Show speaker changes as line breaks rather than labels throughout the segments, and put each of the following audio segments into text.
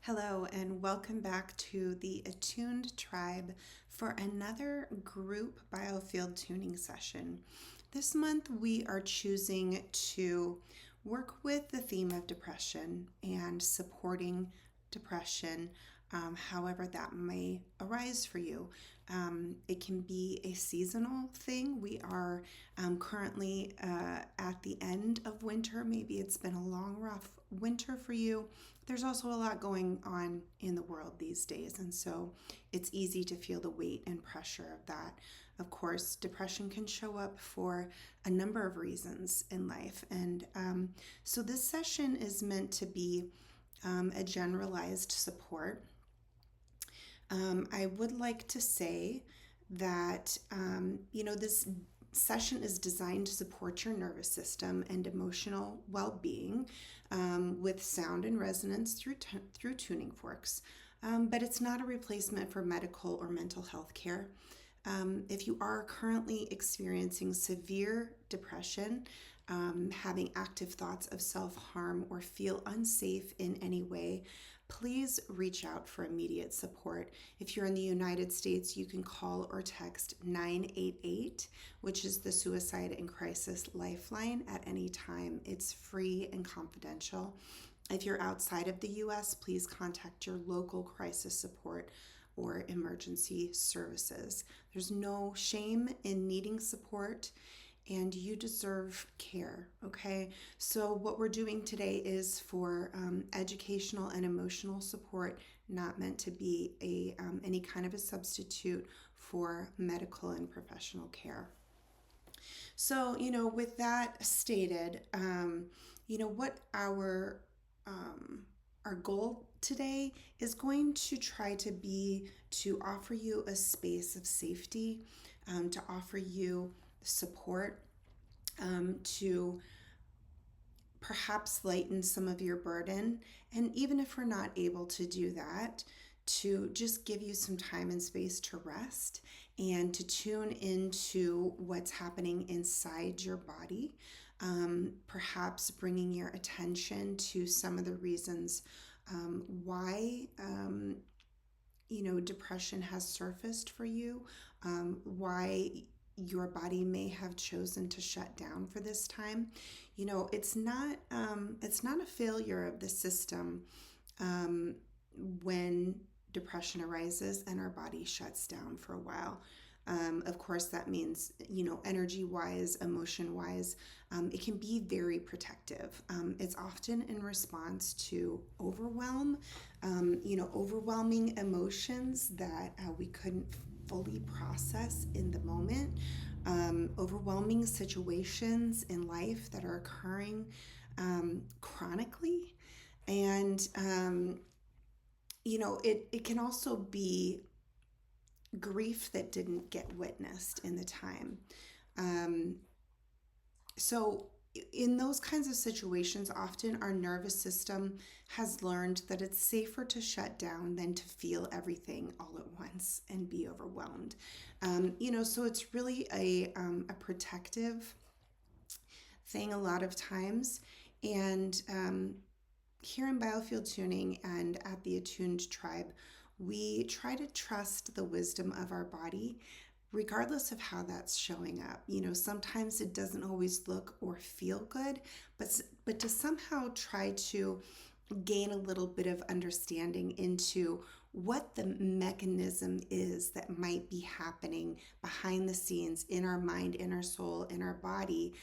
Hello, and welcome back to the Attuned tribe for another group Biofield Tuning session. This month, we are choosing to work with the theme of depression and supporting depression, however that may arise for you. It can be a seasonal thing. We are currently at the end of winter. Maybe it's been a long, rough winter for you. There's also a lot going on in the world these days, and so it's easy to feel the weight and pressure of that. Of course, depression can show up for a number of reasons in life, and so this session is meant to be a generalized support. I would like to say that, this session is designed to support your nervous system and emotional well-being with sound and resonance through tuning forks. But it's not a replacement for medical or mental health care. If you are currently experiencing severe depression, having active thoughts of self-harm, or feel unsafe in any way, please reach out for immediate support. If you're in the United States, you can call or text 988, which is the Suicide and Crisis Lifeline, at any time. It's free and confidential. If you're outside of the US, please contact your local crisis support or emergency services. There's no shame in needing support, and you deserve care, okay? So what we're doing today is for educational and emotional support, not meant to be any kind of a substitute for medical and professional care. So, with that stated, what our goal today is going to try to be to offer you a space of safety, to offer you support, to perhaps lighten some of your burden. And even if we're not able to do that, to just give you some time and space to rest and to tune into what's happening inside your body. Perhaps bringing your attention to some of the reasons why depression has surfaced for you, why your body may have chosen to shut down for this time. It's not a failure of the system when depression arises and our body shuts down for a while. Of course, that means, energy-wise, emotion-wise, it can be very protective. It's often in response to overwhelming emotions that we couldn't fully process in the moment, overwhelming situations in life that are occurring chronically. And, it can also be grief that didn't get witnessed in the time. So in those kinds of situations, often our nervous system has learned that it's safer to shut down than to feel everything all at once and be overwhelmed. So it's really a protective thing a lot of times. And here in Biofield Tuning and at the Attuned tribe, we try to trust the wisdom of our body, regardless of how that's showing up. Sometimes it doesn't always look or feel good, but to somehow try to gain a little bit of understanding into what the mechanism is that might be happening behind the scenes in our mind, in our soul, in our body,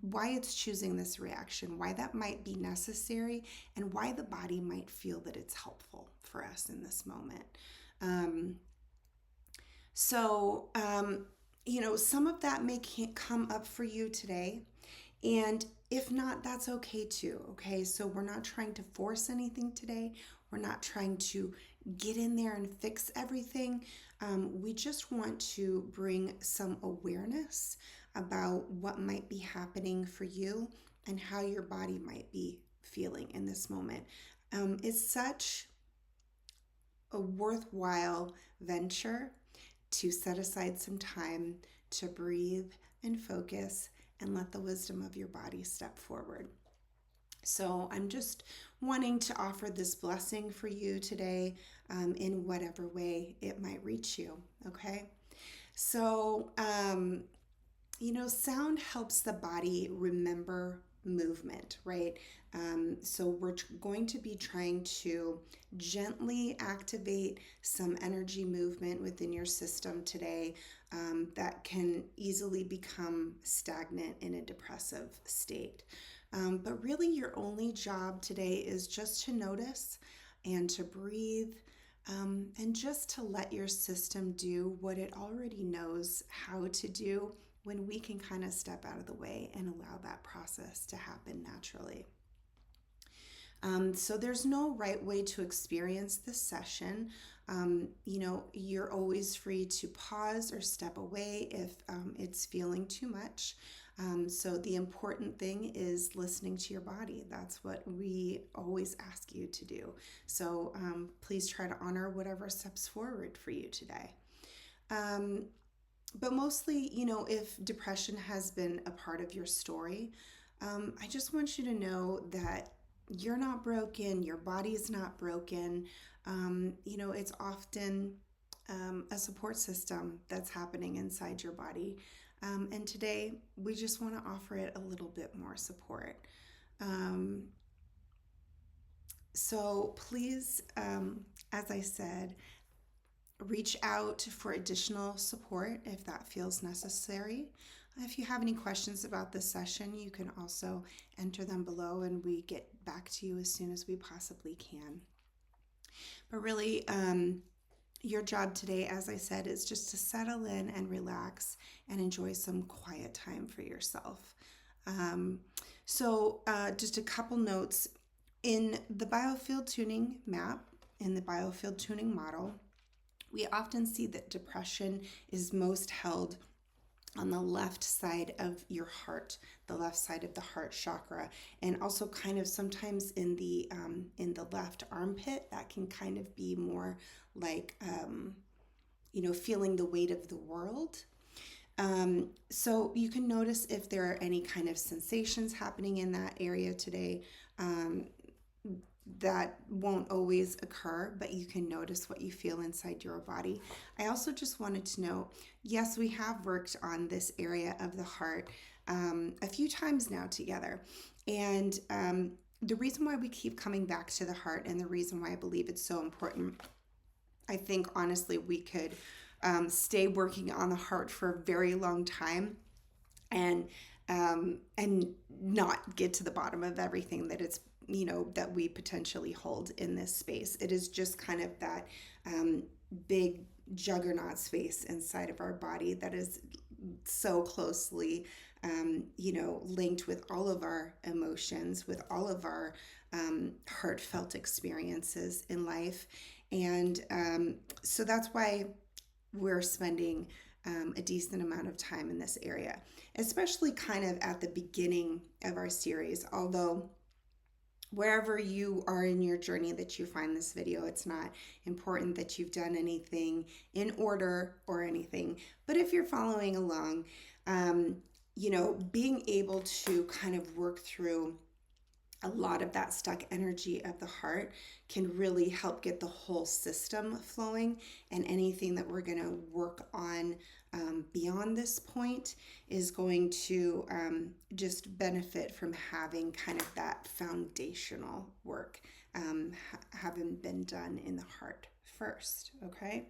why it's choosing this reaction, why that might be necessary, and why the body might feel that it's helpful for us in this moment. Some of that may come up for you today, and if not, that's okay too, okay? So we're not trying to force anything today. We're not trying to get in there and fix everything. We just want to bring some awareness about what might be happening for you and how your body might be feeling in this moment. It's such a worthwhile venture to set aside some time to breathe and focus and let the wisdom of your body step forward. So I'm just wanting to offer this blessing for you today in whatever way it might reach you. Okay. So, sound helps the body remember movement, right? So we're going to be trying to gently activate some energy movement within your system today that can easily become stagnant in a depressive state. But really, your only job today is just to notice and to breathe. And just to let your system do what it already knows how to do when we can kind of step out of the way and allow that process to happen naturally. So there's no right way to experience this session. You're always free to pause or step away if it's feeling too much. So the important thing is listening to your body. That's what we always ask you to do. So please try to honor whatever steps forward for you today. But mostly, if depression has been a part of your story, I just want you to know that you're not broken, your body's not broken. It's often a support system that's happening inside your body. And today, we just want to offer it a little bit more support. So please, as I said, reach out for additional support if that feels necessary. If you have any questions about this session, you can also enter them below and we get back to you as soon as we possibly can. But really, your job today, as I said, is just to settle in and relax and enjoy some quiet time for yourself. Just a couple notes. In the Biofield Tuning map, in the Biofield Tuning model, we often see that depression is most held on the left side of your heart, the left side of the heart chakra, and also kind of sometimes in the left armpit. That can kind of be more like feeling the weight of the world. So you can notice if there are any kind of sensations happening in that area today. That won't always occur, but you can notice what you feel inside your body. I also just wanted to note, yes, we have worked on this area of the heart a few times now together. And the reason why we keep coming back to the heart and the reason why I believe it's so important, I think honestly we could stay working on the heart for a very long time and not get to the bottom of everything that it's that we potentially hold in this space. It is just kind of that big juggernaut space inside of our body that is so closely linked with all of our emotions, with all of our heartfelt experiences in life. And so that's why we're spending a decent amount of time in this area, especially kind of at the beginning of our series. Although wherever you are in your journey that you find this video, it's not important that you've done anything in order or anything. But if you're following along, being able to kind of work through a lot of that stuck energy of the heart can really help get the whole system flowing. And anything that we're going to work on beyond this point is going to just benefit from having kind of that foundational work having been done in the heart first. Okay.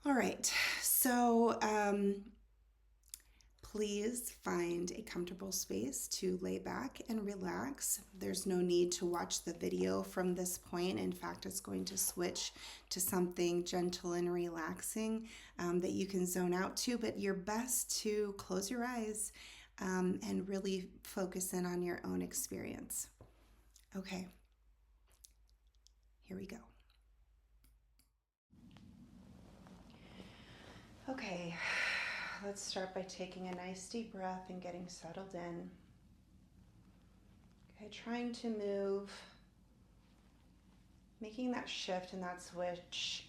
All right. So please find a comfortable space to lay back and relax. There's no need to watch the video from this point. In fact, it's going to switch to something gentle and relaxing that you can zone out to, but you're best to close your eyes and really focus in on your own experience. Okay, here we go. Okay. Let's start by taking a nice deep breath and getting settled in. Okay, trying to move, making that shift and that switch,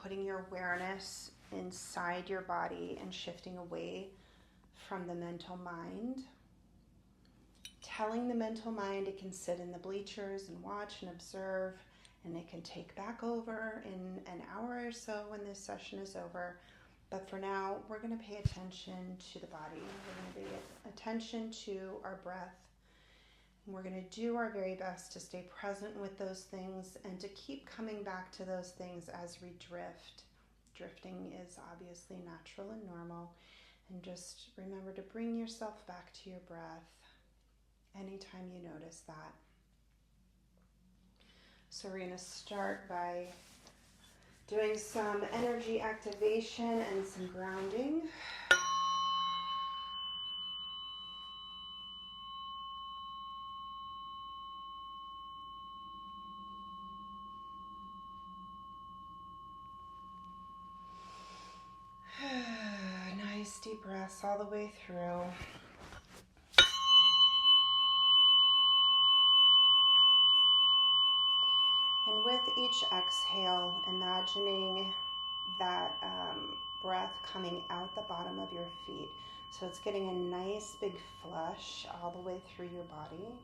putting your awareness inside your body and shifting away from the mental mind. telling the mental mind it can sit in the bleachers and watch and observe, and it can take back over in an hour or so when this session is over. But for now, we're going to pay attention to the body. We're going to pay attention to our breath. And we're going to do our very best to stay present with those things and to keep coming back to those things as we drift. Drifting is obviously natural and normal. And just remember to bring yourself back to your breath anytime you notice that. So we're going to start by doing some energy activation and some grounding. Nice deep breaths all the way through. And with each exhale, imagining that breath coming out the bottom of your feet. So it's getting a nice big flush all the way through your body.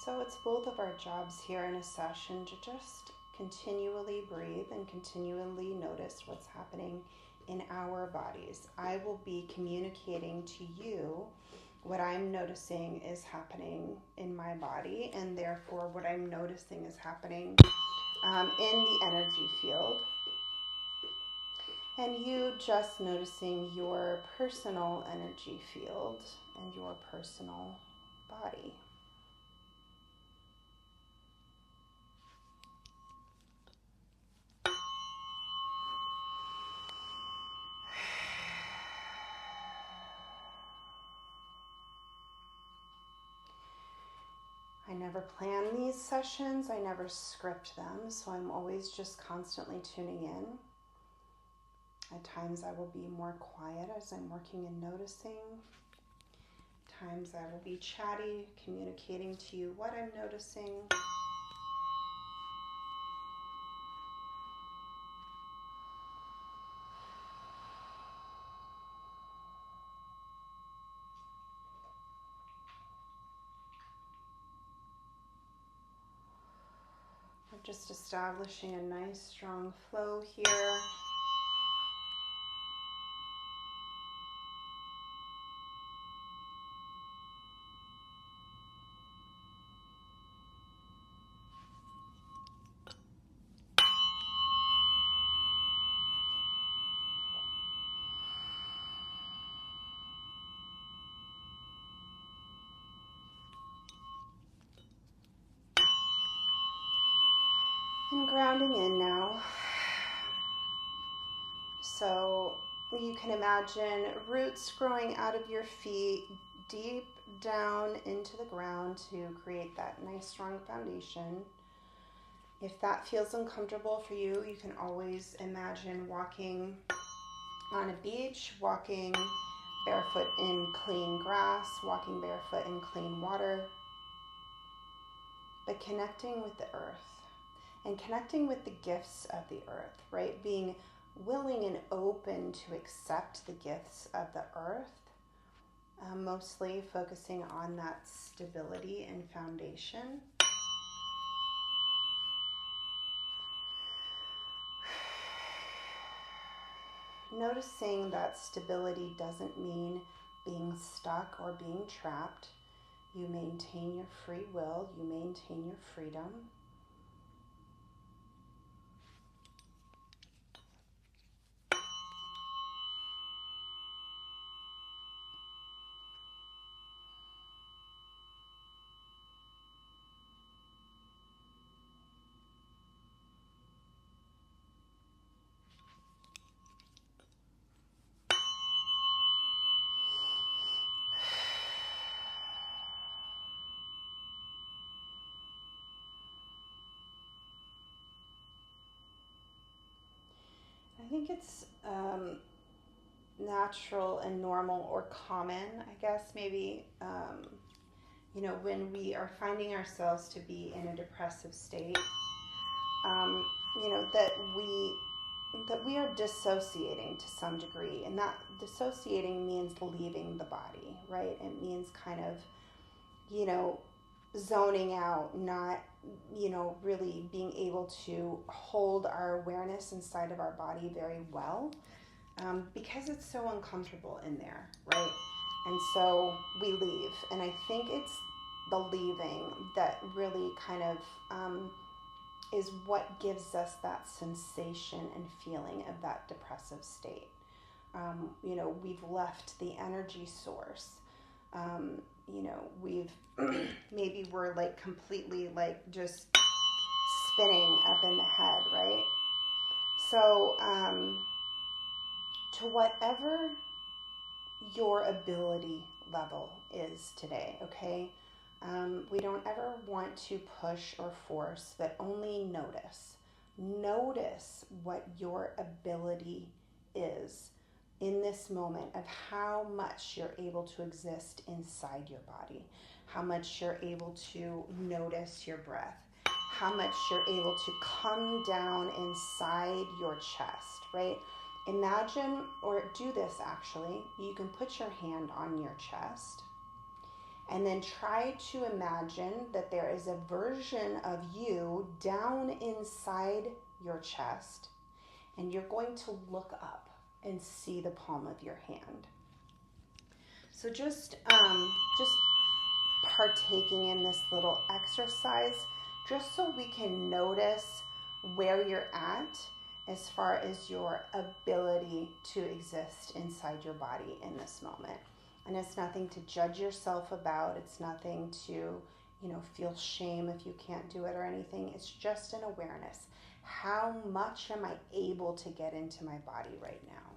So it's both of our jobs here in a session to just continually breathe and continually notice what's happening in our bodies. I will be communicating to you what I'm noticing is happening in my body, and therefore what I'm noticing is happening in the energy field. And you just noticing your personal energy field and your personal body. I never plan these sessions, I never script them, so I'm always just constantly tuning in. At times I will be more quiet as I'm working and noticing. Times I will be chatty, communicating to you what I'm noticing. I'm just establishing a nice strong flow here. And grounding in now. So you can imagine roots growing out of your feet deep down into the ground to create that nice strong foundation. If that feels uncomfortable for you, you can always imagine walking on a beach, walking barefoot in clean grass, walking barefoot in clean water, but connecting with the earth and connecting with the gifts of the earth, right? Being willing and open to accept the gifts of the earth, mostly focusing on that stability and foundation. Noticing that stability doesn't mean being stuck or being trapped. You maintain your free will, you maintain your freedom. I think it's natural and normal or common, I guess, maybe, when we are finding ourselves to be in a depressive state, um, that we are dissociating to some degree, and that dissociating means leaving the body, right? It means kind of, you know, zoning out, not, really being able to hold our awareness inside of our body very well, because it's so uncomfortable in there, right? And so we leave. And I think it's the leaving that really kind of is what gives us that sensation and feeling of that depressive state. We've left the energy source. We've maybe we're like completely like just spinning up in the head, right? So, to whatever your ability level is today, okay? We don't ever want to push or force, but only notice. Notice what your ability is in this moment of how much you're able to exist inside your body, how much you're able to notice your breath, how much you're able to come down inside your chest, right? Imagine, or do this actually, you can put your hand on your chest and then try to imagine that there is a version of you down inside your chest, and you're going to look up and see the palm of your hand. So just partaking in this little exercise, just so we can notice where you're at as far as your ability to exist inside your body in this moment. And it's nothing to judge yourself about. It's nothing to, feel shame if you can't do it or anything. It's just an awareness. How much am I able to get into my body right now?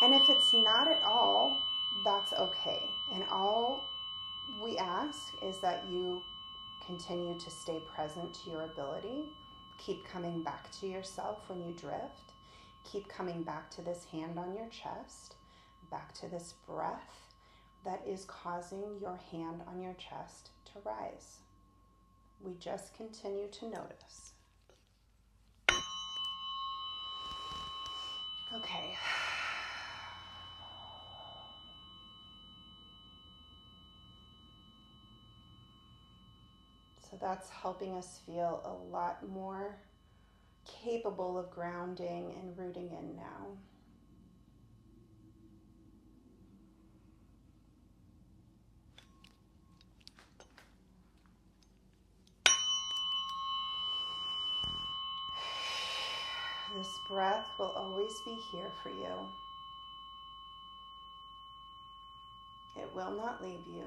And if it's not at all, that's okay. And all we ask is that you continue to stay present to your ability. Keep coming back to yourself when you drift. Keep coming back to this hand on your chest, back to this breath that is causing your hand on your chest to rise. We just continue to notice. Okay. So that's helping us feel a lot more capable of grounding and rooting in now. This breath will always be here for you. It will not leave you.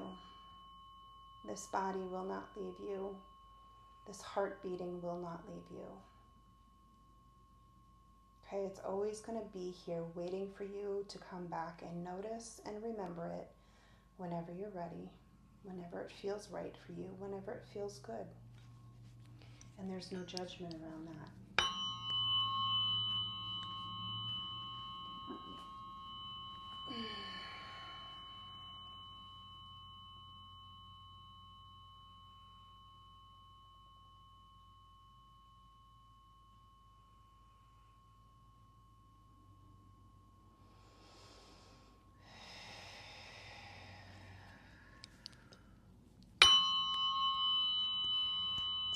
This body will not leave you. This heart beating will not leave you. Okay, it's always going to be here waiting for you to come back and notice and remember it whenever you're ready, whenever it feels right for you, whenever it feels good. And there's no judgment around that.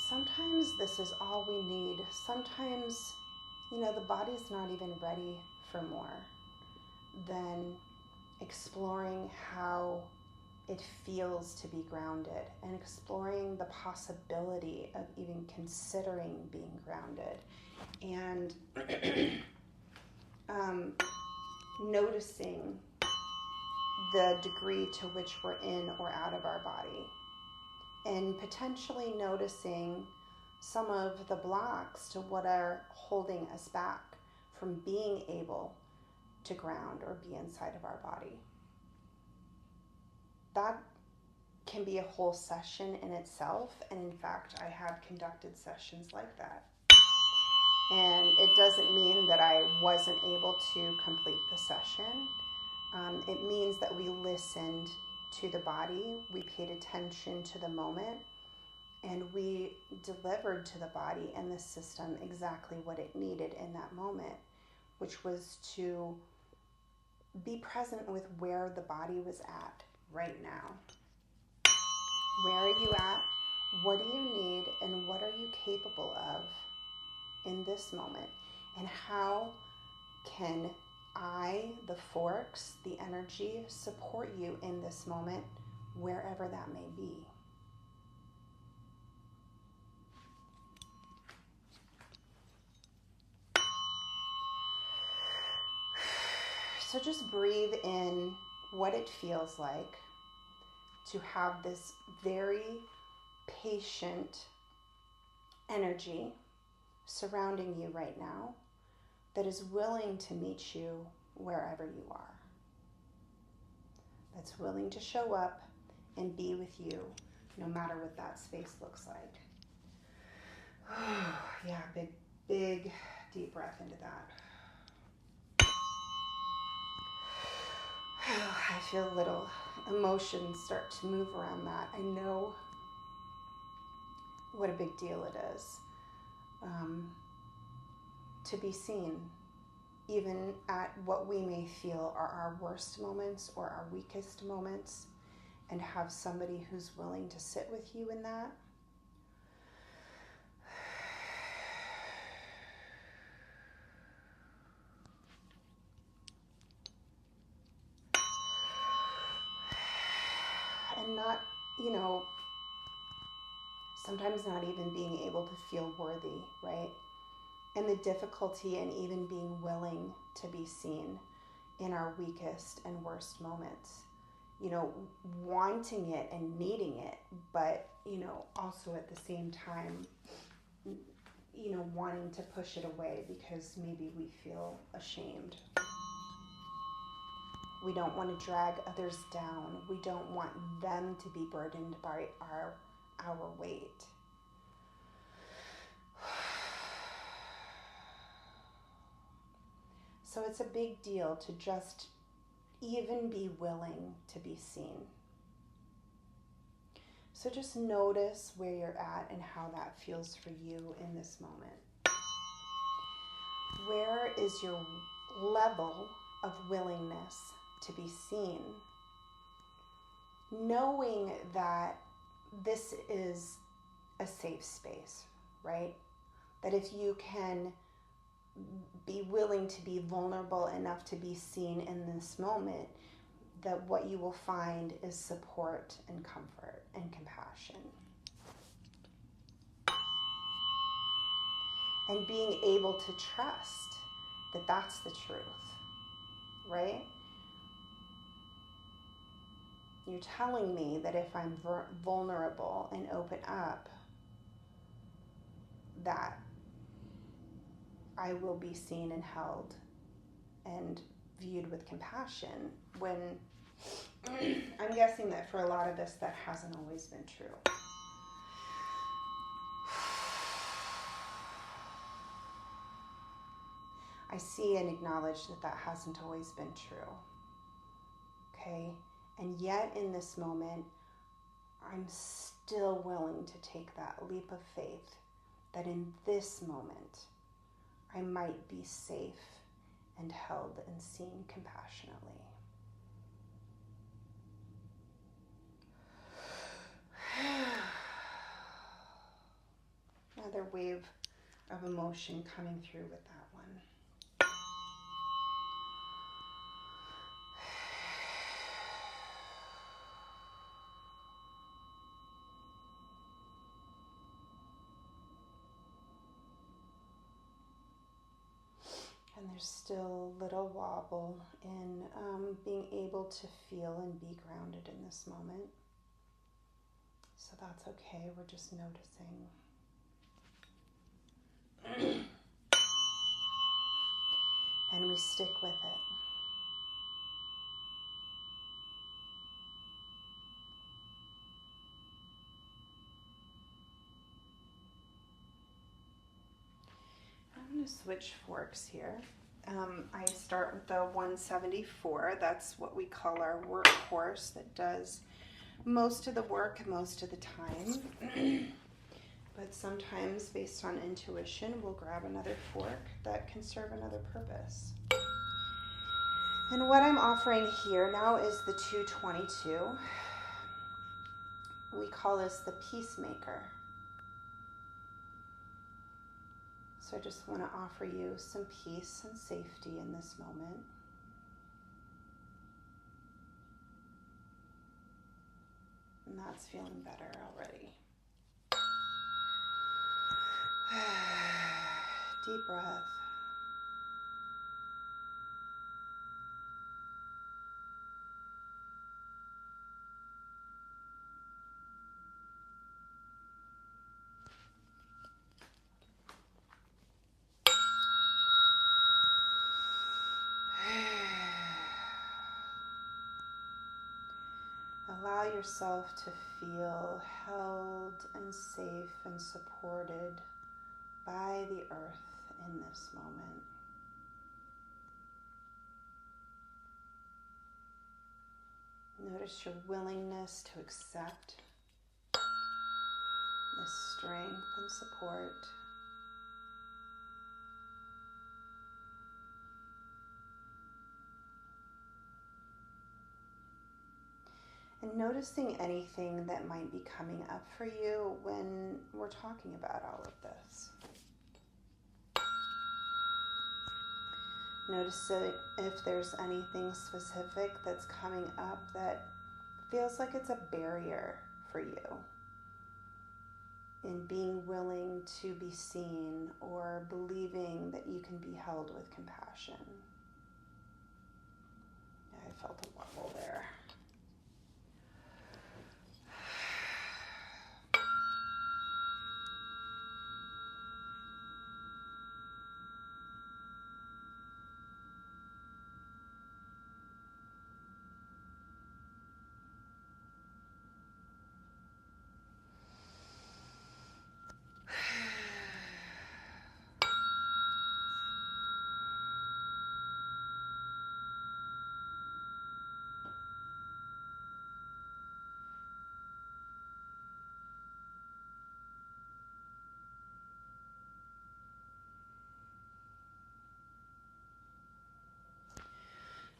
Sometimes this is all we need. Sometimes, the body's not even ready for more than exploring how it feels to be grounded and exploring the possibility of even considering being grounded and noticing the degree to which we're in or out of our body, and potentially noticing some of the blocks to what are holding us back from being able to ground or be inside of our body. That can be a whole session in itself, and in fact, I have conducted sessions like that. And it doesn't mean that I wasn't able to complete the session. It means that we listened to the body, we paid attention to the moment, and we delivered to the body and the system exactly what it needed in that moment, which was to be present with where the body was at right now. Where are you at? What do you need? And what are you capable of in this moment? And how can I, the forks, the energy, support you in this moment, wherever that may be? So just breathe in what it feels like to have this very patient energy surrounding you right now that is willing to meet you wherever you are. That's willing to show up and be with you no matter what that space looks like. Yeah, big, deep breath into that. I feel little emotions start to move around that. I know what a big deal it is to be seen, even at what we may feel are our worst moments or our weakest moments, and have somebody who's willing to sit with you in that. And not, sometimes not even being able to feel worthy, right? And the difficulty in even being willing to be seen in our weakest and worst moments. Wanting it and needing it, but, also at the same time, wanting to push it away because maybe we feel ashamed. We don't want to drag others down. We don't want them to be burdened by our weight. So it's a big deal to just even be willing to be seen. So just notice where you're at and how that feels for you in this moment. Where is your level of willingness to be seen? Knowing that this is a safe space, right? That if you can be willing to be vulnerable enough to be seen in this moment, that what you will find is support and comfort and compassion. And being able to trust that that's the truth, right? You're telling me that if I'm vulnerable and open up, that I will be seen and held and viewed with compassion, when I'm guessing that for a lot of us that hasn't always been true. I see and acknowledge that that hasn't always been true. Okay? And yet in this moment, I'm still willing to take that leap of faith that in this moment, I might be safe and held and seen compassionately. Another wave of emotion coming through with that one. And there's still a little wobble in being able to feel and be grounded in this moment. So that's okay, we're just noticing. And we stick with it. I'm going to switch forks here. I start with the 174. That's what we call our workhorse that does most of the work most of the time. But sometimes, based on intuition, we'll grab another fork that can serve another purpose. And what I'm offering here now is the 222. We call this the peacemaker. So I just want to offer you some peace and safety in this moment. And that's feeling better already. Deep breath. Allow yourself to feel held and safe and supported by the earth in this moment. Notice your willingness to accept this strength and support. And noticing anything that might be coming up for you when we're talking about all of this. Notice if there's anything specific that's coming up that feels like it's a barrier for you in being willing to be seen or believing that you can be held with compassion. Yeah, I felt a wobble there.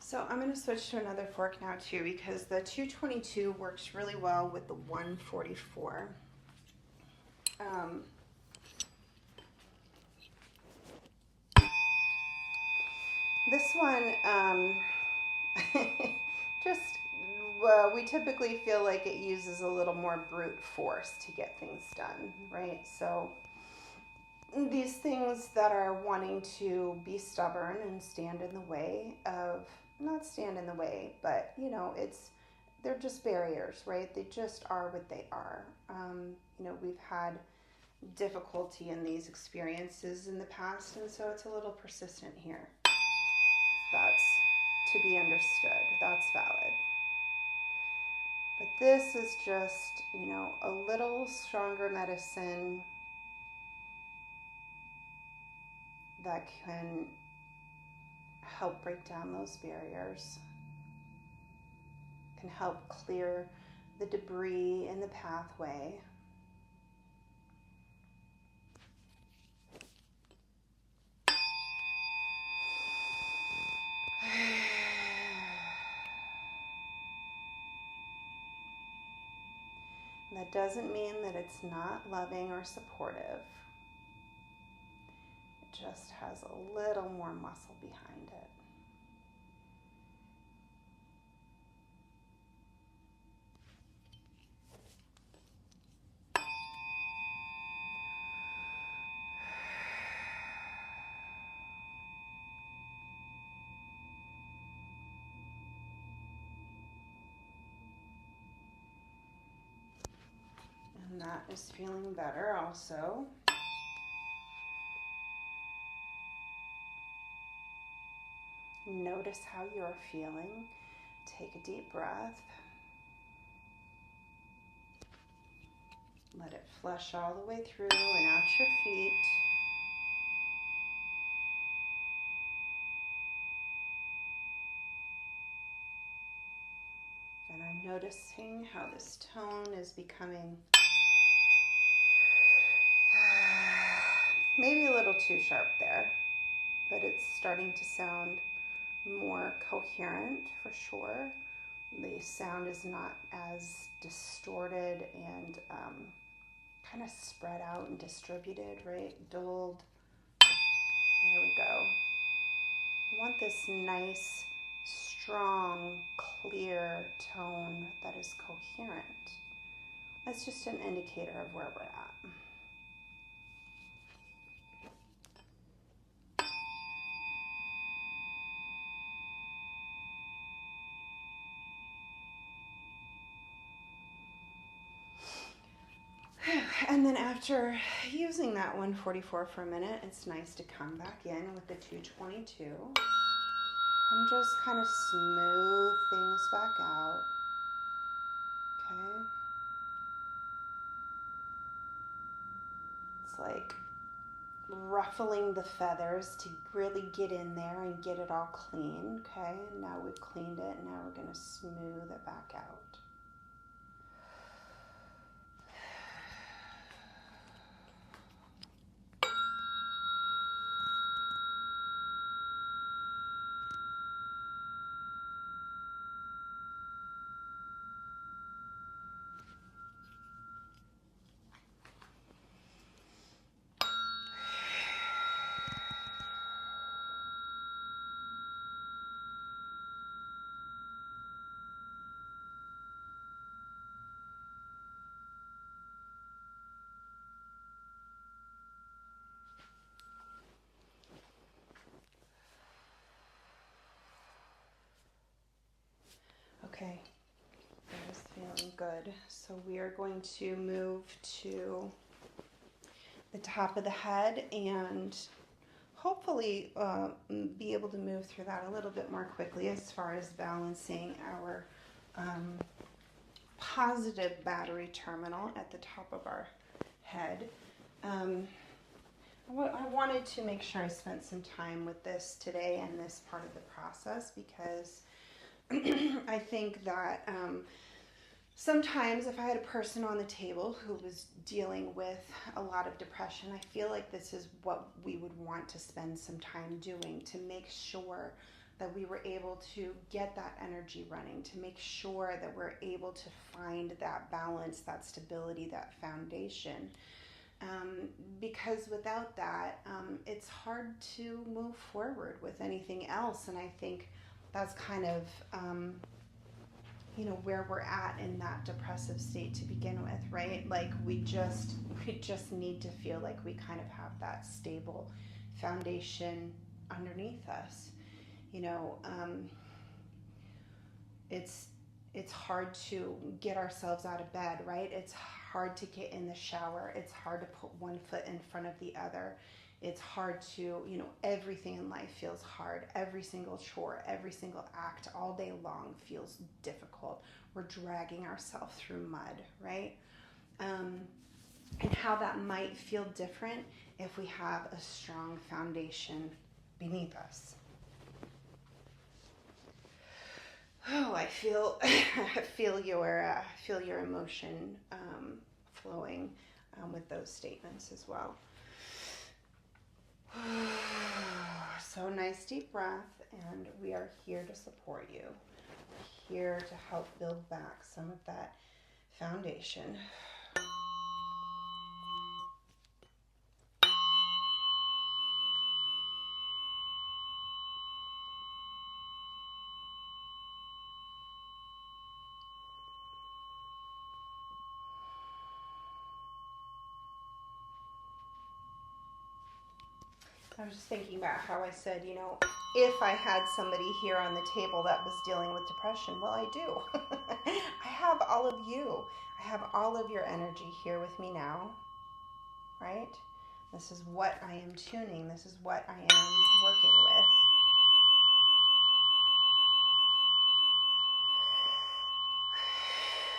So I'm going to switch to another fork now too, because the 222 works really well with the 144. This one, we typically feel like it uses a little more brute force to get things done, right? So these things that are wanting to be stubborn and stand in the way of, not stand in the way, but they're just barriers, right? They just are what they are. We've had difficulty in these experiences in the past, and so it's a little persistent here. That's to be understood. That's valid. But this is just, a little stronger medicine that can help break down those barriers, can help clear the debris in the pathway. That doesn't mean that it's not loving or supportive. It just has a little more muscle behind it. And that is feeling better also. Notice how you're feeling. Take a deep breath. Let it flush all the way through and out your feet. noticing how this tone is becoming maybe a little too sharp there, but it's starting to sound more coherent for sure. The sound is not as distorted and kind of spread out and distributed, right? Dulled. There we go. I want this nice, strong, clear tone that is coherent. That's just an indicator of where we're at. And then after using that 144 for a minute, it's nice to come back in with the 222 and just kind of smooth things back out. Okay. It's like ruffling the feathers to really get in there and get it all clean. Okay. And now we've cleaned it. Now we're going to smooth it back out. Okay, that is feeling good. So we are going to move to the top of the head and hopefully be able to move through that a little bit more quickly as far as balancing our positive battery terminal at the top of our head. I wanted to make sure I spent some time with this today and this part of the process because I think that sometimes if I had a person on the table who was dealing with a lot of depression, I feel like this is what we would want to spend some time doing to make sure that we were able to get that energy running, to make sure that we're able to find that balance, that stability, that foundation. Because without that, it's hard to move forward with anything else. And I think that's kind of, where we're at in that depressive state to begin with, right? Like we just need to feel like we kind of have that stable foundation underneath us. It's hard to get ourselves out of bed, right? It's hard to get in the shower. It's hard to put one foot in front of the other. It's hard to, everything in life feels hard. Every single chore, every single act all day long feels difficult. We're dragging ourselves through mud, right? And how that might feel different if we have a strong foundation beneath us. Oh, I feel your emotion flowing with those statements as well. So nice deep breath, and we are here to support you, here to help build back some of that foundation. I was just thinking about how I said, if I had somebody here on the table that was dealing with depression, well, I do. I have all of you. I have all of your energy here with me now, right? This is what I am tuning. This is what I am working with.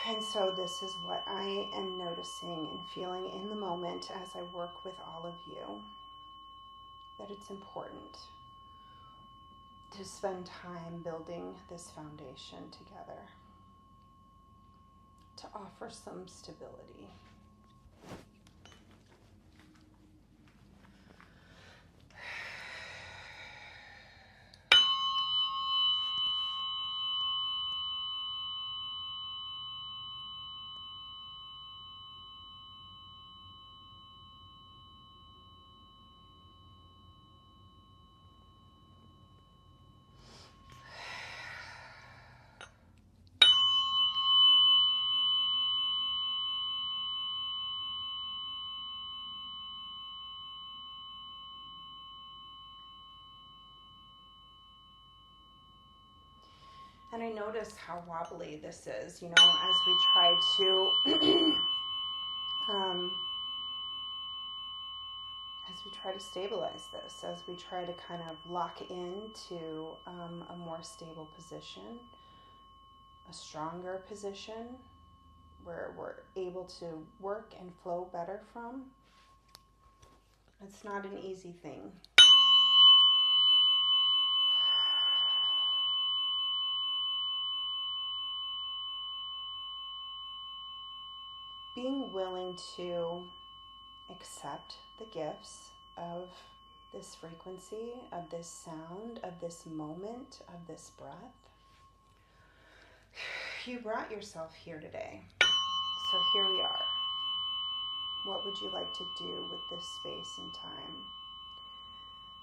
And so this is what I am noticing and feeling in the moment as I work with all of you. That it's important to spend time building this foundation together. to offer some stability. And I notice how wobbly this is, you know, as we try to stabilize this, as we try to kind of lock into a more stable position, a stronger position where we're able to work and flow better from. It's not an easy thing. Being willing to accept the gifts of this frequency, of this sound, of this moment, of this breath. You brought yourself here today. So here we are. What would you like to do with this space and time?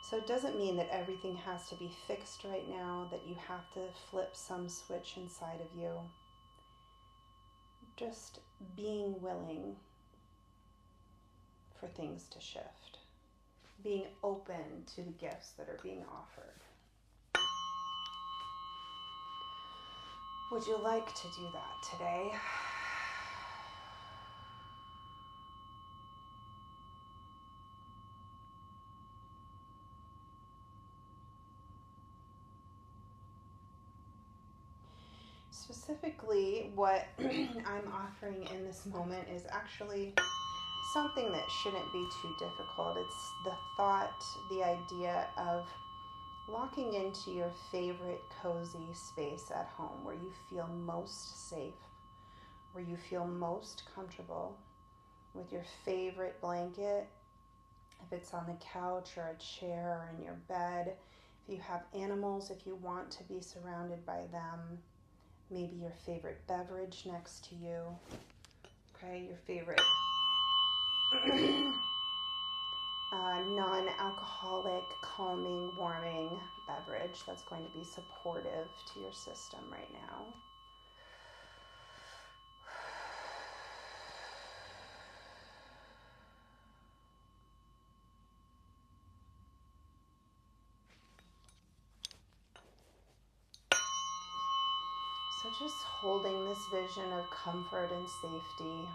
So it doesn't mean that everything has to be fixed right now, that you have to flip some switch inside of you. Just being willing for things to shift. Being open to the gifts that are being offered. Would you like to do that today? Specifically, what I'm offering in this moment is actually something that shouldn't be too difficult. It's the thought, the idea of locking into your favorite cozy space at home where you feel most safe, where you feel most comfortable, with your favorite blanket, if it's on the couch or a chair or in your bed. If you have animals, if you want to be surrounded by them, maybe your favorite beverage next to you, okay, your favorite non-alcoholic, calming, warming beverage that's going to be supportive to your system right now. So just holding this vision of comfort and safety.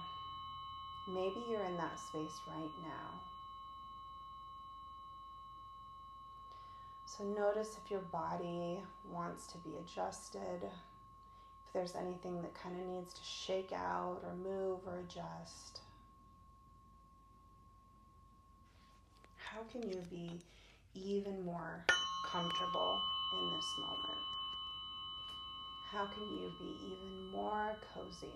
Maybe you're in that space right now. So notice if your body wants to be adjusted, if there's anything that kind of needs to shake out or move or adjust. How can you be even more comfortable in this moment? How can you be even more cozy?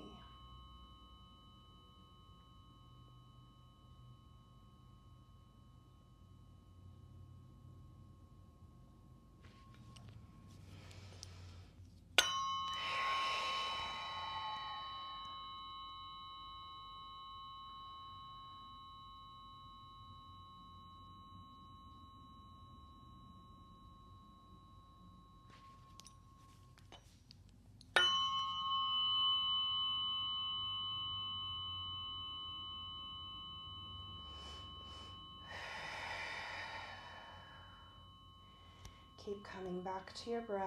Keep coming back to your breath.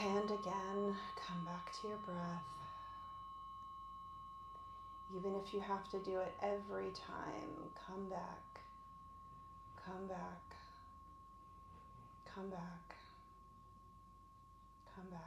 And again, come back to your breath. Even if you have to do it every time, come back, come back, come back. come back.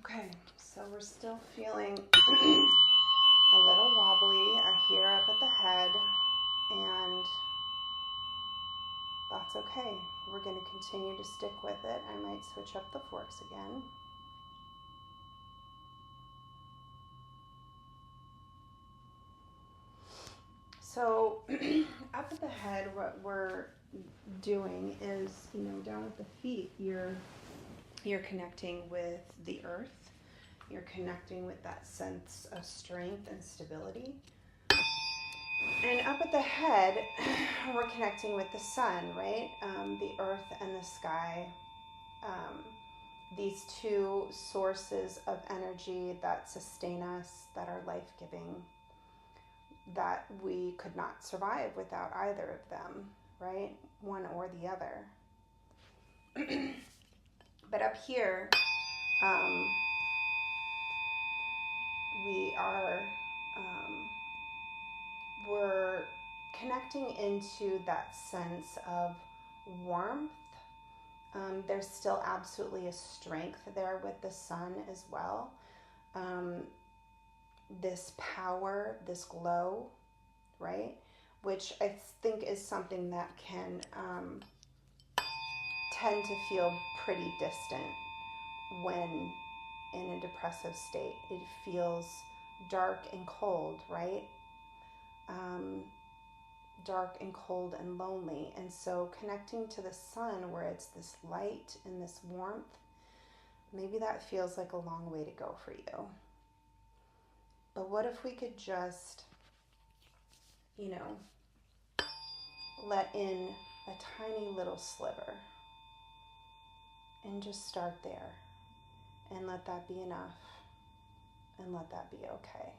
Okay, so we're still feeling a little wobbly here up at the head, and that's okay. We're going to continue to stick with it. I might switch up the forks again. So up at the head, what we're doing is, down at the feet, you're connecting with the earth. You're connecting with that sense of strength and stability. And up at the head, we're connecting with the sun, right? The earth and the sky. These two sources of energy that sustain us, that are life-giving, that we could not survive without either of them, right? One or the other. But up here, we're connecting into that sense of warmth. There's still absolutely a strength there with the sun as well. This power, this glow, right? Which I think is something that can tend to feel pretty distant when in a depressive state. It feels dark and cold, right? Dark and cold and lonely. And so connecting to the sun, where it's this light and this warmth, maybe that feels like a long way to go for you. But what if we could just, let in a tiny little sliver and just start there and let that be enough and let that be okay.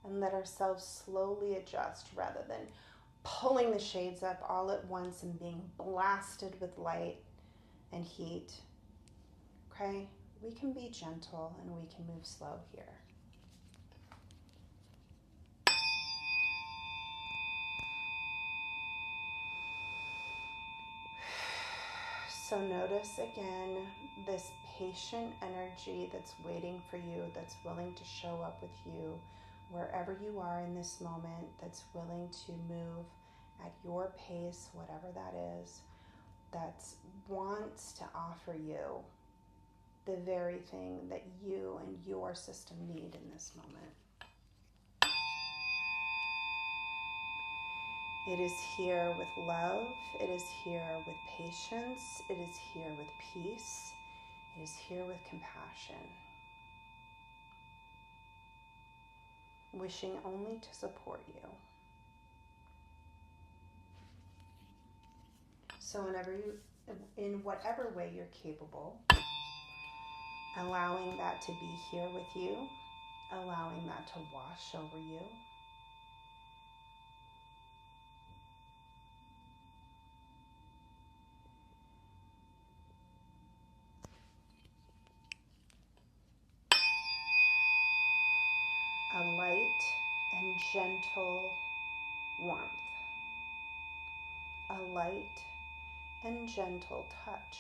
And let ourselves slowly adjust rather than pulling the shades up all at once and being blasted with light and heat. Okay? We can be gentle and we can move slow here. So notice again this patient energy that's waiting for you, that's willing to show up with you wherever you are in this moment, that's willing to move at your pace, whatever that is, that wants to offer you the very thing that you and your system need in this moment. It is here with love, it is here with patience, it is here with peace, it is here with compassion. Wishing only to support you. So in whatever way you're capable, allowing that to be here with you, allowing that to wash over you. A light and gentle warmth. A light and gentle touch.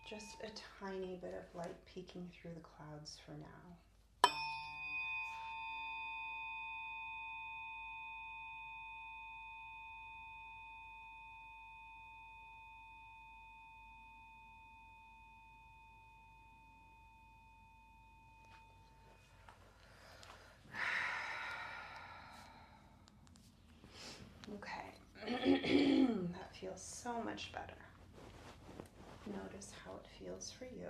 Just a tiny bit of light peeking through the clouds for now. feels so much better. Notice how it feels for you.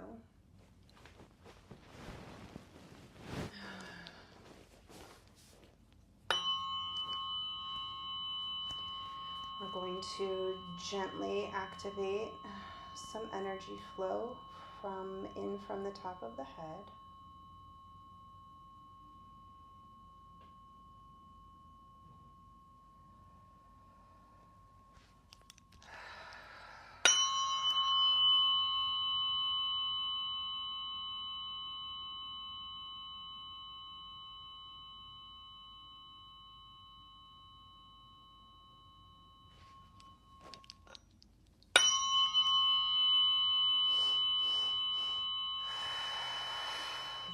We're going to gently activate some energy flow from the top of the head.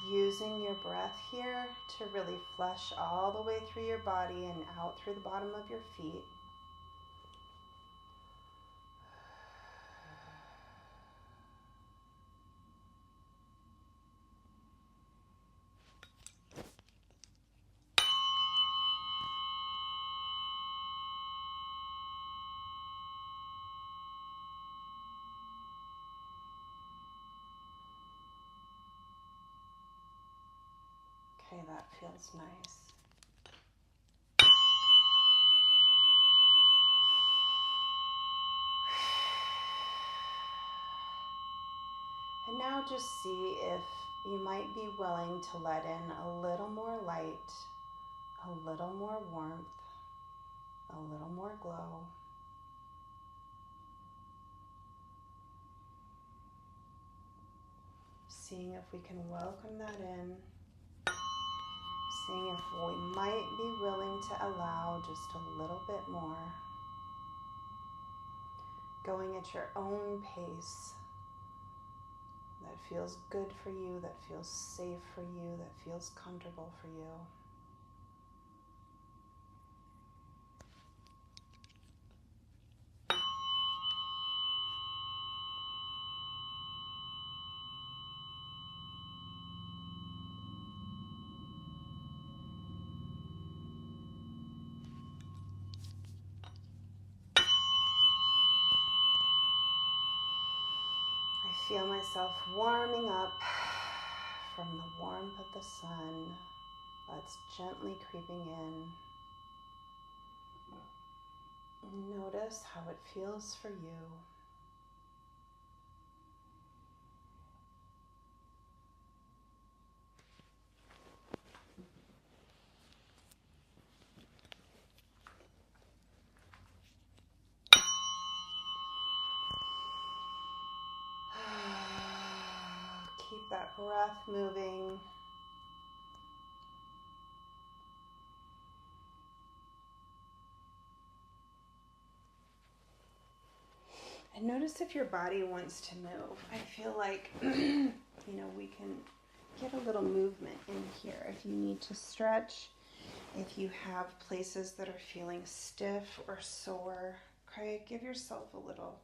Using your breath here to really flush all the way through your body and out through the bottom of your feet. Okay, that feels nice. And now just see if you might be willing to let in a little more light, a little more warmth, a little more glow. Seeing if we can welcome that in. Seeing if we might be willing to allow just a little bit more. Going at your own pace. That feels good for you, that feels safe for you, that feels comfortable for you. I feel myself warming up from the warmth of the sun that's gently creeping in. Notice how it feels for you. Keep that breath moving. And notice if your body wants to move. I feel like, we can get a little movement in here. If you need to stretch, if you have places that are feeling stiff or sore, okay, give yourself a little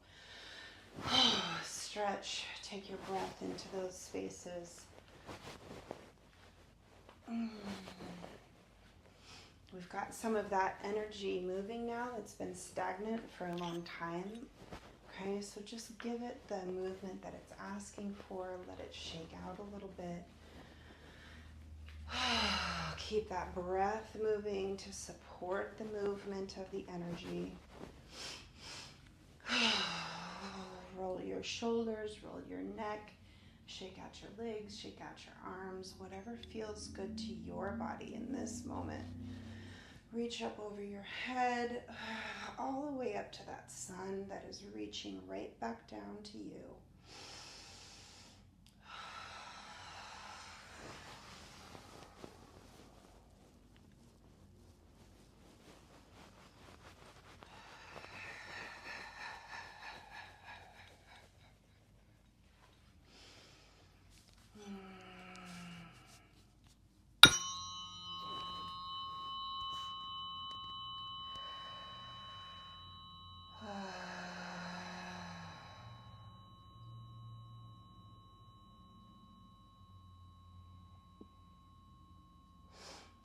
stretch. Take your breath into those spaces. We've got some of that energy moving now that's been stagnant for a long time. Okay, so just give it the movement that it's asking for. Let it shake out a little bit. Keep that breath moving to support the movement of the energy. Roll your shoulders, roll your neck, shake out your legs, shake out your arms, whatever feels good to your body in this moment. Reach up over your head, all the way up to that sun that is reaching right back down to you.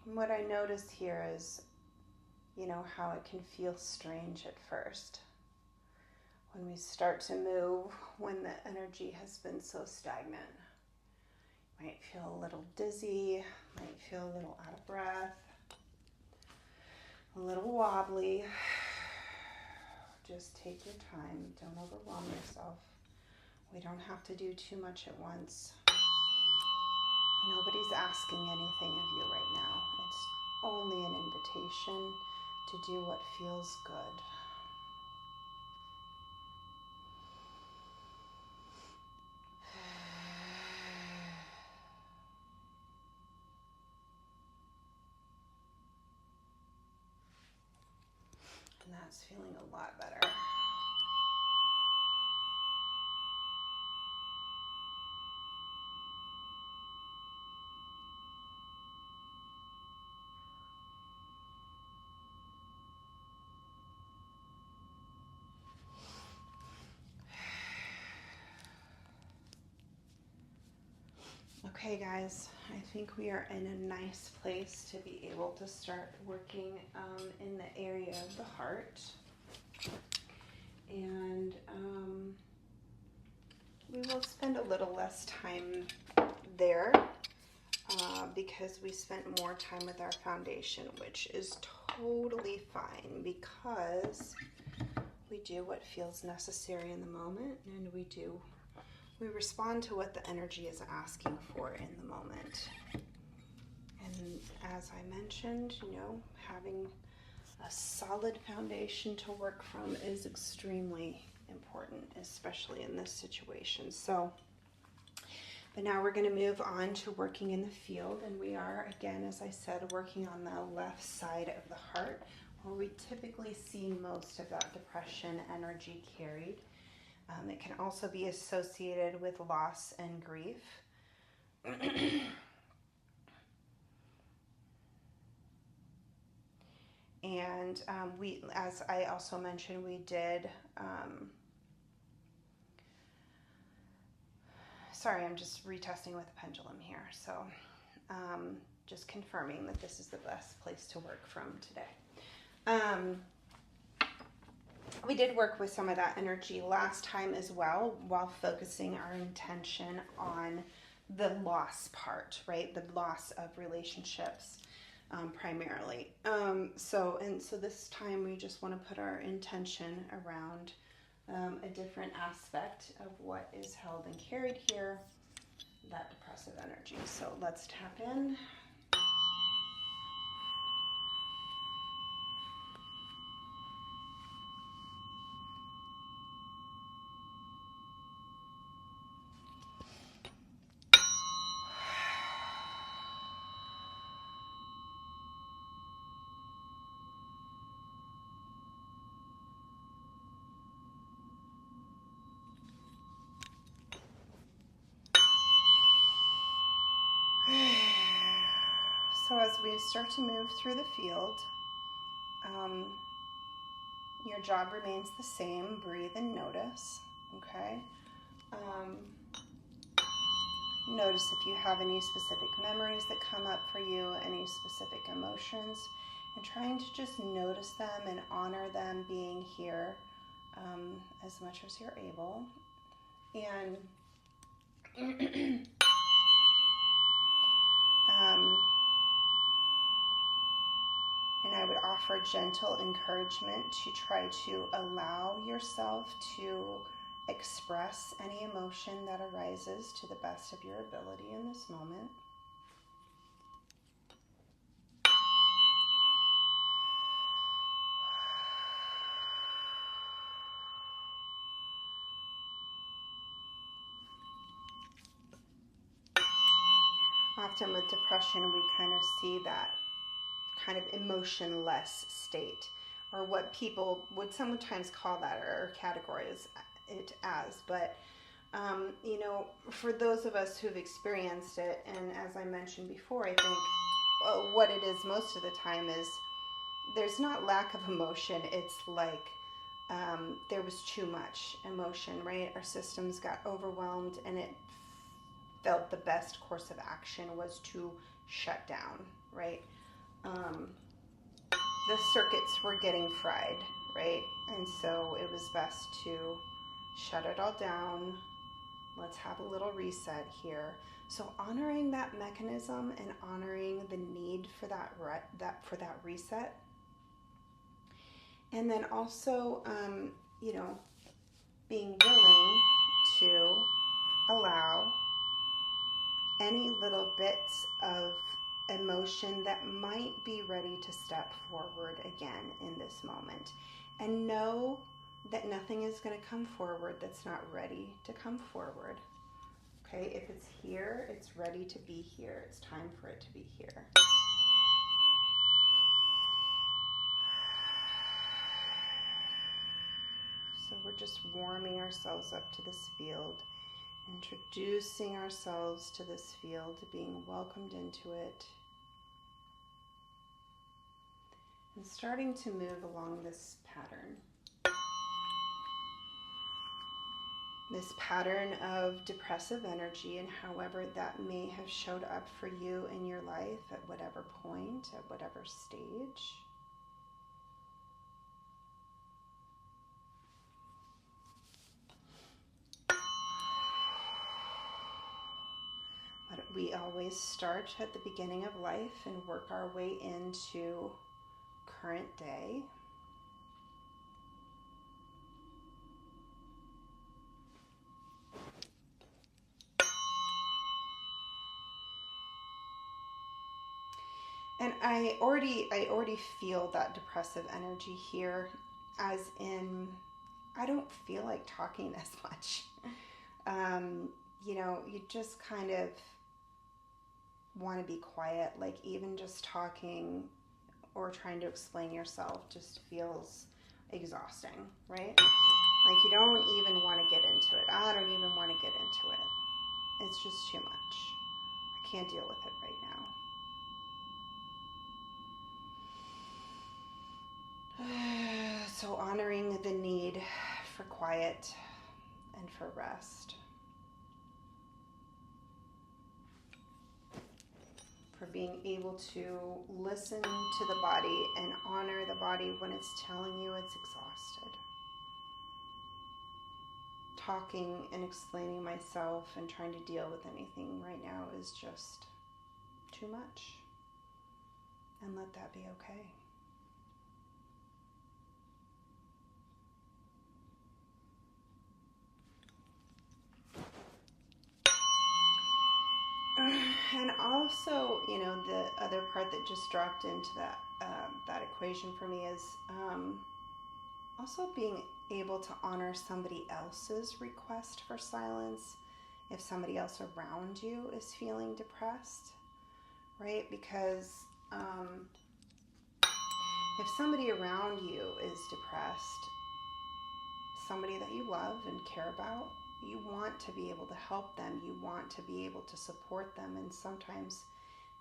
And what I notice here is, how it can feel strange at first. when we start to move, when the energy has been so stagnant. You might feel a little dizzy, might feel a little out of breath, a little wobbly. Just take your time. Don't overwhelm yourself. We don't have to do too much at once. Nobody's asking anything of you right now. It's only an invitation to do what feels good. And that's feeling a lot better. Okay, guys, I think we are in a nice place to be able to start working in the area of the heart. And we will spend a little less time there because we spent more time with our foundation, which is totally fine because we do what feels necessary in the moment, and we respond to what the energy is asking for in the moment. And as I mentioned, having a solid foundation to work from is extremely important, especially in this situation. But now we're going to move on to working in the field, and we are, again, as I said, working on the left side of the heart, where we typically see most of that depression energy carried. It can also be associated with loss and grief. And we, as I also mentioned, we did, sorry, I'm just retesting with the pendulum here. So just confirming that this is the best place to work from today. We did work with some of that energy last time as well, while focusing our intention on the loss part, right? The loss of relationships primarily. So this time we just want to put our intention around a different aspect of what is held and carried here, that depressive energy. So let's tap in. So as we start to move through the field, your job remains the same. Breathe and notice, okay? Notice if you have any specific memories that come up for you, any specific emotions, and trying to just notice them and honor them being here as much as you're able. And and I would offer gentle encouragement to try to allow yourself to express any emotion that arises to the best of your ability in this moment. Often with depression, we kind of see that kind of emotionless state, or what people would sometimes call that or categorize it as. But for those of us who've experienced it, and as I mentioned before, I think what it is most of the time is there's not lack of emotion. It's like there was too much emotion, right? Our systems got overwhelmed, and it felt the best course of action was to shut down, right? The circuits were getting fried, right? And so it was best to shut it all down. Let's have a little reset here. So honoring that mechanism and honoring the need for that reset, and then also, being willing to allow any little bits of emotion that might be ready to step forward again in this moment, and know that nothing is going to come forward that's not ready to come forward. Okay, if it's here, it's ready to be here. It's time for it to be here. So we're just warming ourselves up to this field, introducing ourselves to this field, being welcomed into it, and starting to move along this pattern. This pattern of depressive energy, and however that may have showed up for you in your life at whatever point, at whatever stage. But we always start at the beginning of life and work our way into current day. And I already feel that depressive energy here, as in, I don't feel like talking as much. You just kind of want to be quiet, like even just talking or trying to explain yourself just feels exhausting, right? Like you don't even want to get into it. I don't even want to get into it. It's just too much. I can't deal with it right now. So honoring the need for quiet and for rest. For being able to listen to the body and honor the body when it's telling you it's exhausted. Talking and explaining myself and trying to deal with anything right now is just too much. And let that be okay. And also, the other part that just dropped into that equation for me is also being able to honor somebody else's request for silence if somebody else around you is feeling depressed, right? Because if somebody around you is depressed, somebody that you love and care about, you want to be able to help them. You want to be able to support them. And sometimes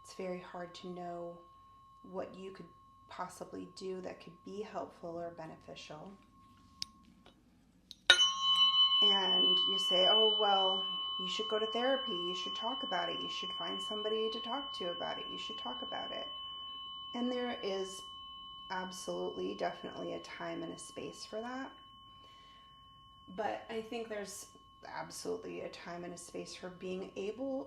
it's very hard to know what you could possibly do that could be helpful or beneficial. And you say, oh, well, you should go to therapy. You should talk about it. You should find somebody to talk to about it. You should talk about it. And there is absolutely, definitely a time and a space for that. But I think there's absolutely a time and a space for being able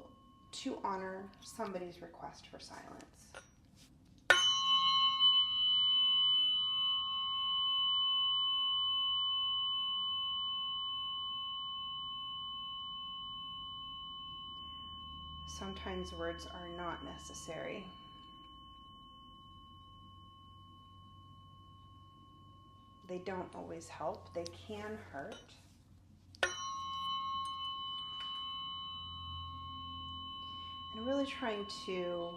to honor somebody's request for silence. Sometimes words are not necessary. They don't always help. They can hurt. And really trying to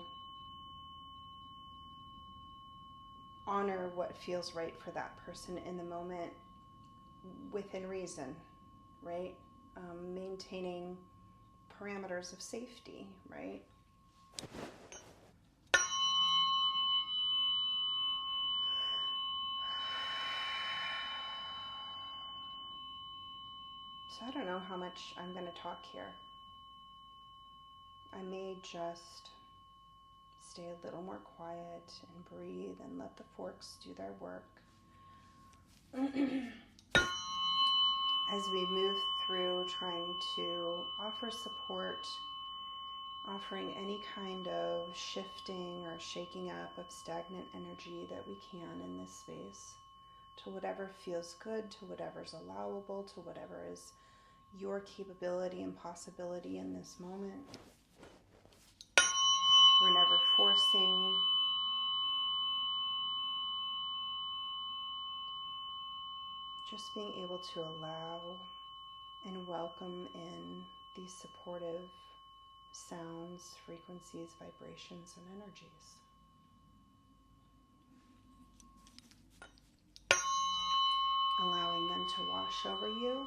honor what feels right for that person in the moment within reason, right? Maintaining parameters of safety, right? So I don't know how much I'm going to talk here. I may just stay a little more quiet and breathe and let the forks do their work. As we move through trying to offer support, offering any kind of shifting or shaking up of stagnant energy that we can in this space, to whatever feels good, to whatever's allowable, to whatever is your capability and possibility in this moment. We're never forcing. Just being able to allow and welcome in these supportive sounds, frequencies, vibrations, and energies. Allowing them to wash over you.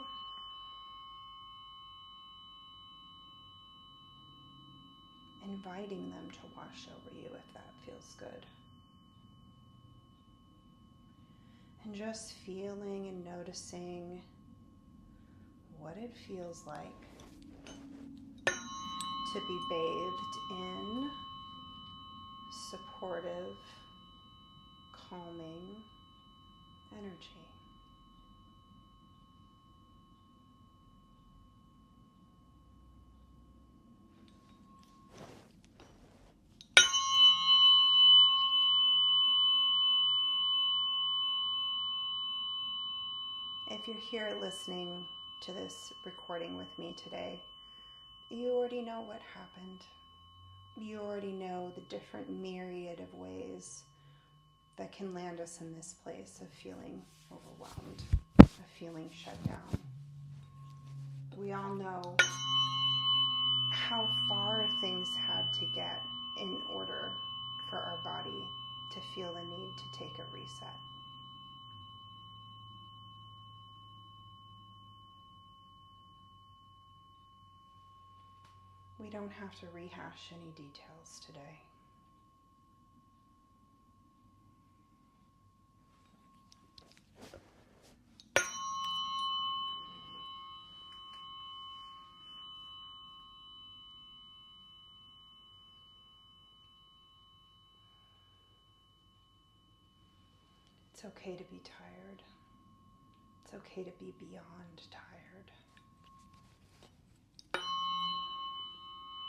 Inviting them to wash over you if that feels good. And just feeling and noticing what it feels like to be bathed in supportive, calming energy. If you're here listening to this recording with me today, you already know what happened. You already know the different myriad of ways that can land us in this place of feeling overwhelmed, of feeling shut down. We all know how far things had to get in order for our body to feel the need to take a reset. We don't have to rehash any details today. It's okay to be tired. It's okay to be beyond tired.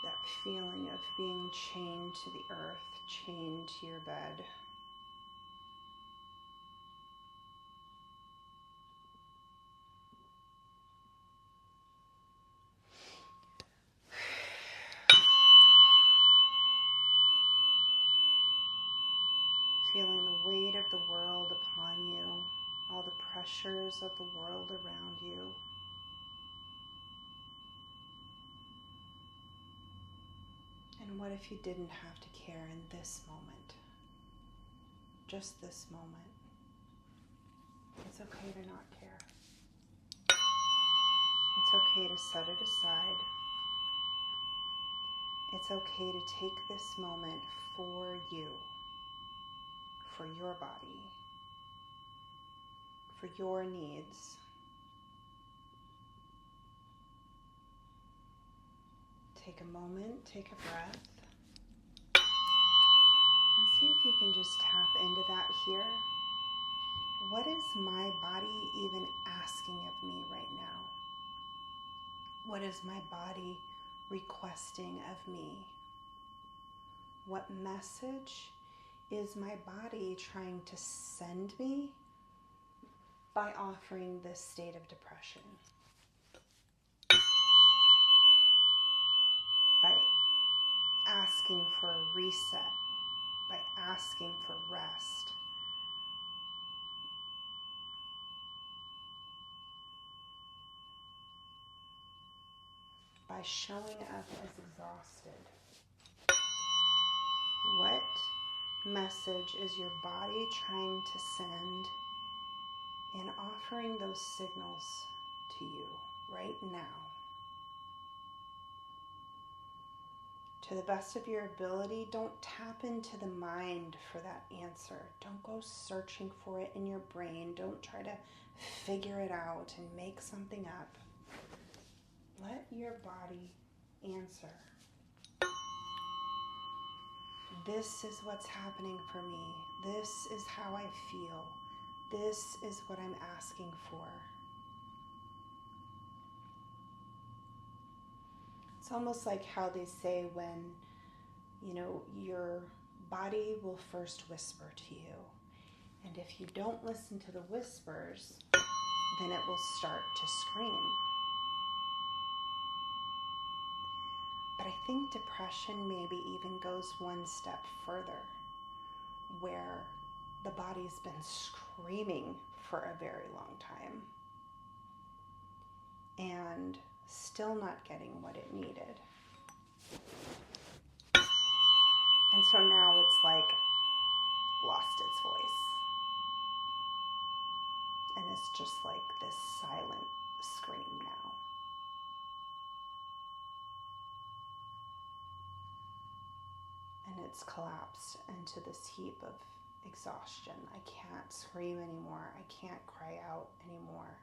That feeling of being chained to the earth, chained to your bed. Feeling the weight of the world upon you, all the pressures of the world around you. And what if you didn't have to care in this moment? Just this moment. It's okay to not care. It's okay to set it aside. It's okay to take this moment for you, for your body, for your needs. Take a moment, take a breath, and see if you can just tap into that here. What is my body even asking of me right now? What is my body requesting of me? What message is my body trying to send me by offering this state of depression? By asking for a reset, by asking for rest. By showing up as exhausted. What message is your body trying to send in offering those signals to you right now? To the best of your ability, don't tap into the mind for that answer. Don't go searching for it in your brain. Don't try to figure it out and make something up. Let your body answer. This is what's happening for me. This is how I feel. This is what I'm asking for. It's almost like how they say when, your body will first whisper to you. And if you don't listen to the whispers, then it will start to scream. But I think depression maybe even goes one step further, where the body's been screaming for a very long time and still not getting what it needed. And so now it's like lost its voice. And it's just like this silent scream now. And it's collapsed into this heap of exhaustion. I can't scream anymore. I can't cry out anymore.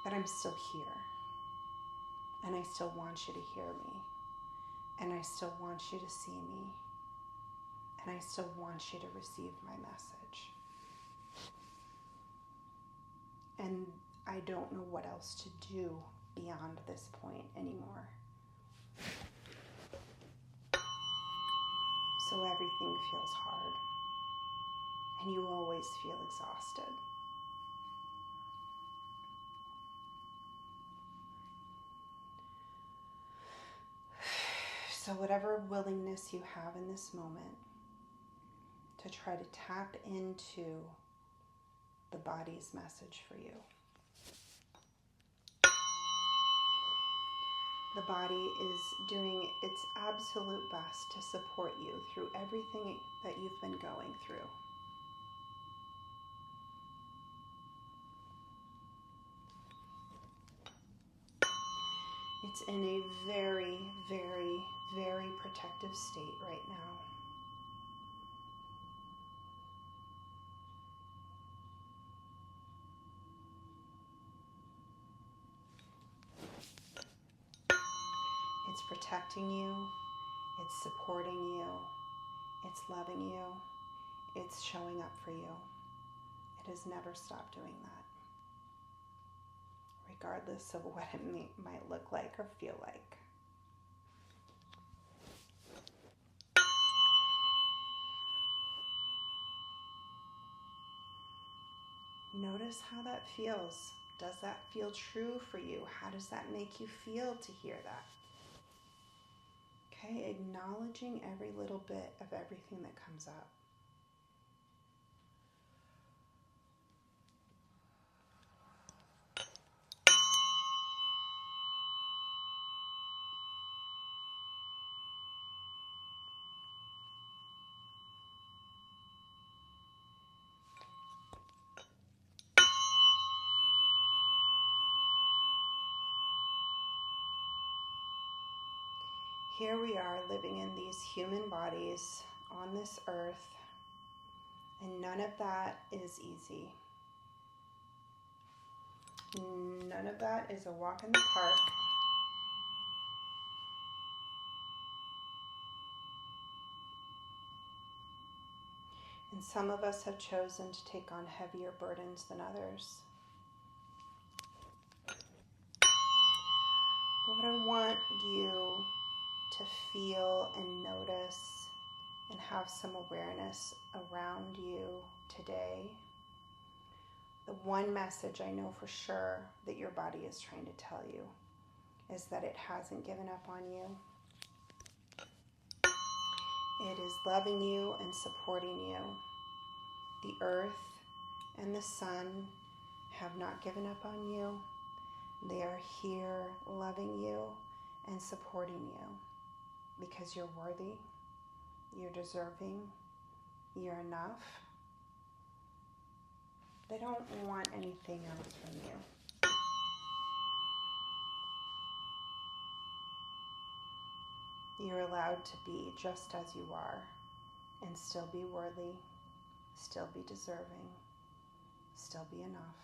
But I'm still here. And I still want you to hear me. And I still want you to see me. And I still want you to receive my message. And I don't know what else to do beyond this point anymore. So everything feels hard. And you always feel exhausted. So whatever willingness you have in this moment to try to tap into the body's message for you. The body is doing its absolute best to support you through everything that you've been going through. It's in a very, very, very protective state right now. It's protecting you, it's supporting you, it's loving you, it's showing up for you. It has never stopped doing that, regardless of what it might look like or feel like. Notice how that feels. Does that feel true for you? How does that make you feel to hear that? Okay, acknowledging every little bit of everything that comes up. Here we are living in these human bodies on this earth, and none of that is easy. None of that is a walk in the park. And some of us have chosen to take on heavier burdens than others. But what I want you to feel and notice and have some awareness around you today, the one message I know for sure that your body is trying to tell you is that it hasn't given up on you. It is loving you and supporting you. The earth and the sun have not given up on you. They are here loving you and supporting you because you're worthy, you're deserving, you're enough. They don't want anything else from you. You're allowed to be just as you are and still be worthy, still be deserving, still be enough.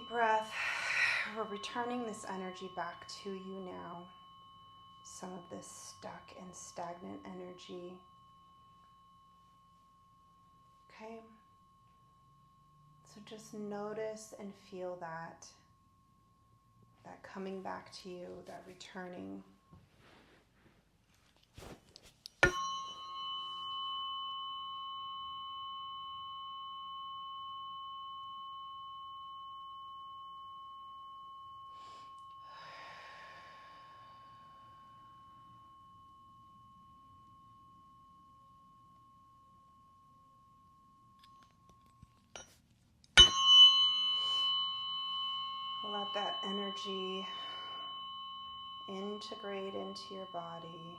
deep breath. We're returning this energy back to you now. Some of this stuck and stagnant energy. Okay? So just notice and feel that coming back to you, that returning. Let that energy integrate into your body.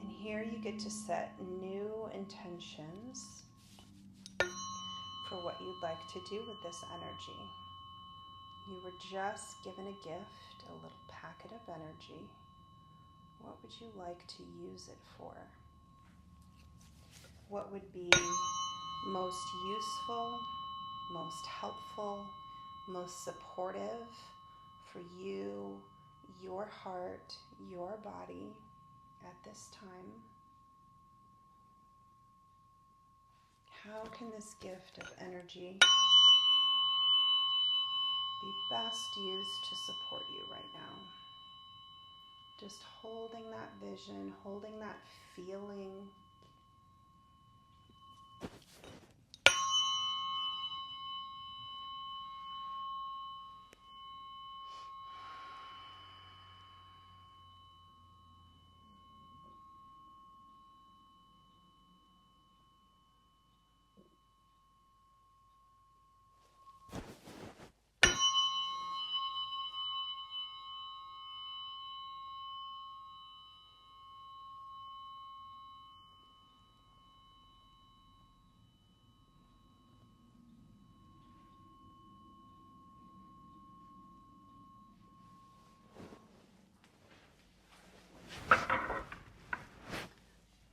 And here you get to set new intentions for what you'd like to do with this energy. You were just given a gift, a little packet of energy. What would you like to use it for? What would be most useful, most helpful, most supportive for you, your heart, your body at this time? How can this gift of energy be best used to support you right now? Just holding that vision, holding that feeling.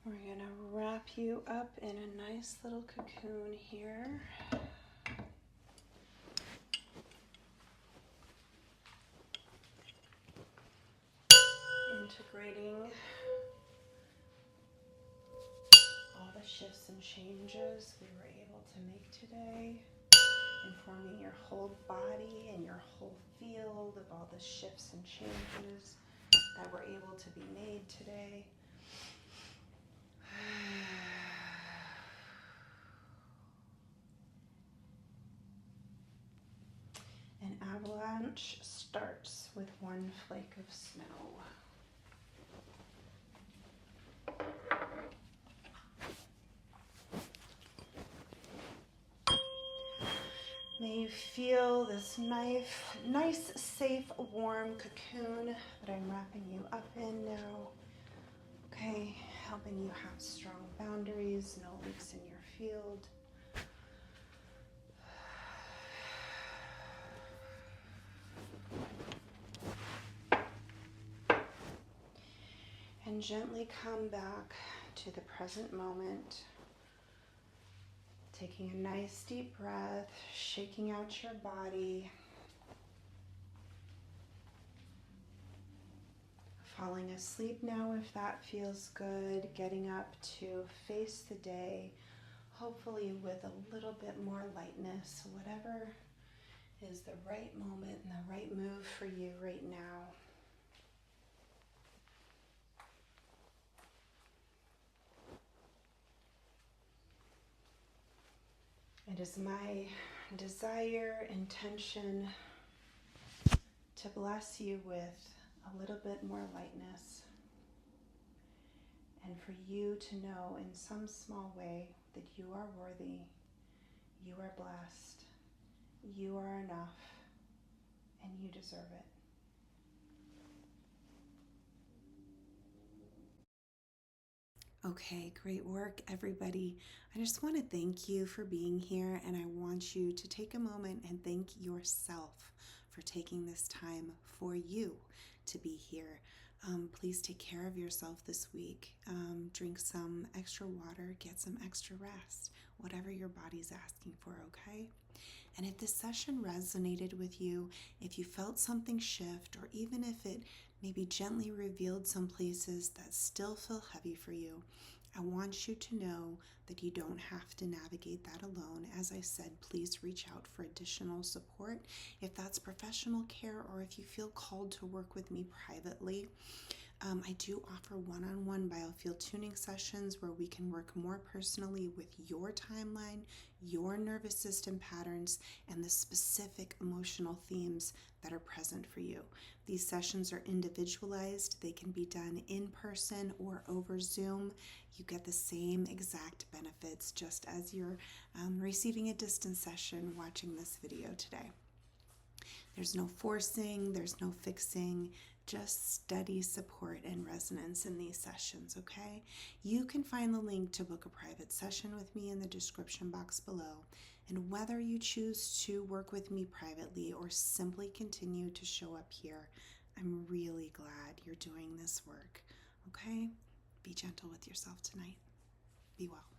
We're going to wrap you up in a nice little cocoon here. Integrating all the shifts and changes we were able to make today, informing your whole body and your whole field of all the shifts and changes that were able to be made today. An avalanche starts with one flake of snow. May you feel this nice, safe, warm cocoon that I'm wrapping you up in now. Okay, helping you have strong boundaries, no leaks in your field. And gently come back to the present moment. Taking a nice deep breath, shaking out your body. Falling asleep now if that feels good. Getting up to face the day, hopefully with a little bit more lightness, whatever is the right moment and the right move for you right now. It is my desire, intention to bless you with a little bit more lightness, and for you to know in some small way that you are worthy, you are blessed, you are enough, and you deserve it. Okay, great work, everybody. I just want to thank you for being here, and I want you to take a moment and thank yourself for taking this time for you to be here. Please take care of yourself this week. Drink some extra water, get some extra rest, whatever your body's asking for, okay? And if this session resonated with you, if you felt something shift, or even if it maybe gently revealed some places that still feel heavy for you, I want you to know that you don't have to navigate that alone. As I said, please reach out for additional support if that's professional care or if you feel called to work with me privately. I do offer one-on-one biofield tuning sessions where we can work more personally with your timeline, your nervous system patterns, and the specific emotional themes that are present for you. These sessions are individualized. They can be done in person or over Zoom. You get the same exact benefits just as you're receiving a distance session watching this video today. There's no forcing, there's no fixing, just steady support and resonance in these sessions, okay? You can find the link to book a private session with me in the description box below. And whether you choose to work with me privately or simply continue to show up here, I'm really glad you're doing this work, okay? Be gentle with yourself tonight. Be well.